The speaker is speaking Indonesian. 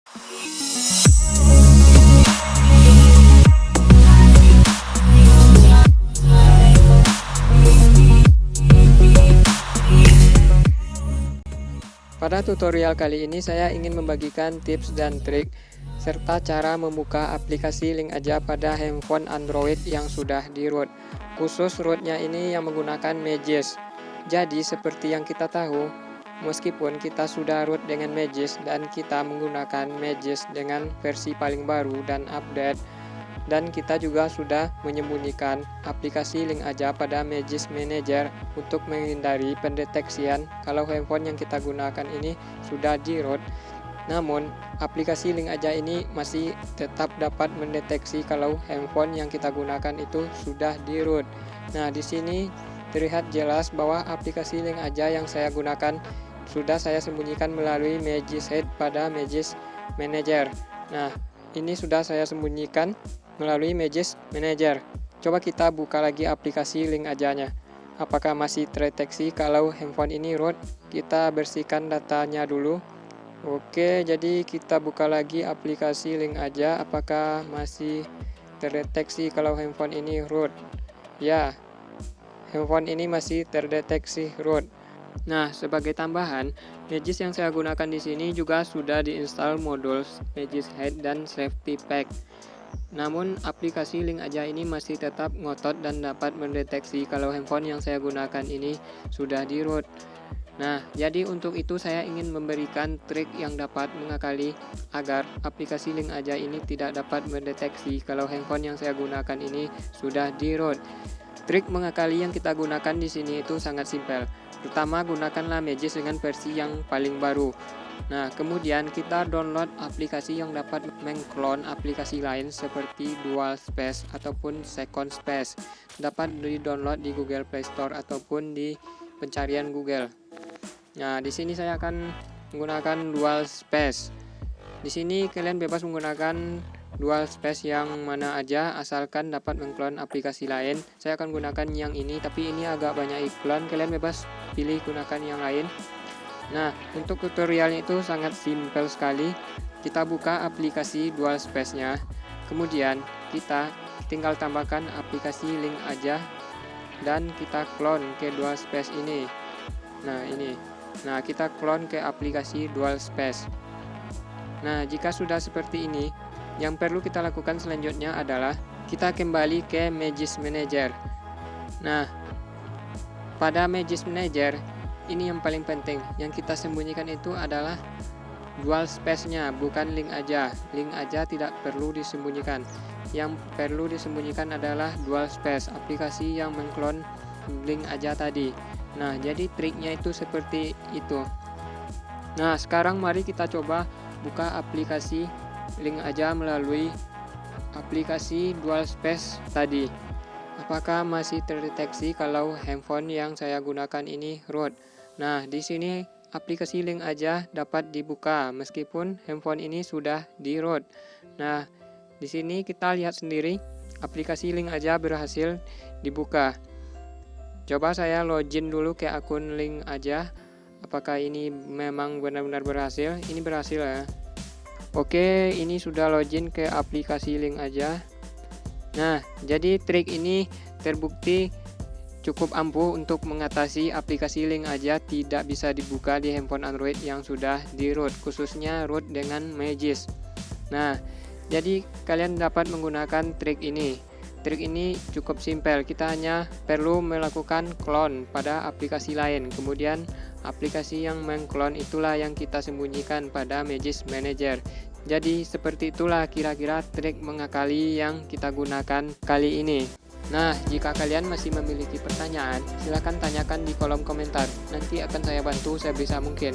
Pada tutorial kali ini saya ingin membagikan tips dan trik serta cara membuka aplikasi Link Aja pada handphone Android yang sudah di-root. Khusus rootnya ini yang menggunakan Magisk. Jadi seperti yang kita tahu, meskipun kita sudah root dengan Magisk dan kita menggunakan Magisk dengan versi paling baru dan update, dan kita juga sudah menyembunyikan aplikasi Link Aja pada Magisk Manager untuk menghindari pendeteksian kalau handphone yang kita gunakan ini sudah di-root. Namun, aplikasi Link Aja ini masih tetap dapat mendeteksi kalau handphone yang kita gunakan itu sudah di-root. Nah, di sini terlihat jelas bahwa aplikasi Link Aja yang saya gunakan sudah saya sembunyikan melalui Magisk Head pada Magisk Manager. Nah, ini sudah saya sembunyikan melalui Magisk Manager. Coba kita buka lagi aplikasi Link Aja-nya. Apakah masih terdeteksi kalau handphone ini root? Kita bersihkan datanya dulu. Oke, jadi kita buka lagi aplikasi Link Aja. Apakah masih terdeteksi kalau handphone ini root? Ya, handphone ini masih terdeteksi root. Nah, sebagai tambahan, Magisk yang saya gunakan di sini juga sudah diinstal modul Magisk Head dan Safety Pack. Namun, aplikasi Link Aja ini masih tetap ngotot dan dapat mendeteksi kalau handphone yang saya gunakan ini sudah di-root. Nah, jadi untuk itu saya ingin memberikan trik yang dapat mengakali agar aplikasi Link Aja ini tidak dapat mendeteksi kalau handphone yang saya gunakan ini sudah di-root. Trik mengakali yang kita gunakan di sini itu sangat simpel. Pertama, gunakanlah Magisk dengan versi yang paling baru. Nah, kemudian kita download aplikasi yang dapat mengklon aplikasi lain seperti Dual Space ataupun Second Space. Dapat di-download di Google Play Store ataupun di pencarian Google. Nah, di sini saya akan menggunakan Dual Space. Di sini kalian bebas menggunakan Dual Space yang mana aja asalkan dapat mengklon aplikasi lain. Saya akan gunakan yang ini, tapi ini agak banyak iklan. Kalian bebas pilih gunakan yang lain. Nah, untuk tutorialnya itu sangat simpel sekali. Kita buka aplikasi Dual Space-nya. Kemudian kita tinggal tambahkan aplikasi Link Aja dan kita klon ke Dual Space ini. Nah, ini. Nah, kita klon ke aplikasi Dual Space. Nah, jika sudah seperti ini, yang perlu kita lakukan selanjutnya adalah kita kembali ke Magisk Manager. Nah, pada Magisk Manager, ini yang paling penting. Yang kita sembunyikan itu adalah Dual Space-nya, bukan Link Aja. Link Aja tidak perlu disembunyikan. Yang perlu disembunyikan adalah Dual Space, aplikasi yang mengklon Link Aja tadi. Nah, jadi triknya itu seperti itu. Nah, sekarang mari kita coba buka aplikasi Link Aja melalui aplikasi Dual Space tadi. Apakah masih terdeteksi kalau handphone yang saya gunakan ini root? Nah, di sini aplikasi Link Aja dapat dibuka meskipun handphone ini sudah di-root. Nah, di sini kita lihat sendiri aplikasi Link Aja berhasil dibuka. Coba saya login dulu ke akun Link Aja. Apakah ini memang benar-benar berhasil? Ini berhasil ya. Oke, ini sudah login ke aplikasi Link Aja. Nah, jadi trik ini terbukti cukup ampuh untuk mengatasi aplikasi Link Aja tidak bisa dibuka di handphone Android yang sudah di-root, khususnya root dengan Magisk. Nah, jadi kalian dapat menggunakan trik ini. Trik ini cukup simpel, kita hanya perlu melakukan clone pada aplikasi lain. Kemudian aplikasi yang mengklon itulah yang kita sembunyikan pada Magisk Manager. Jadi seperti itulah kira-kira trik mengakali yang kita gunakan kali ini. Nah, jika kalian masih memiliki pertanyaan, silakan tanyakan di kolom komentar. Nanti akan saya bantu sebisa mungkin.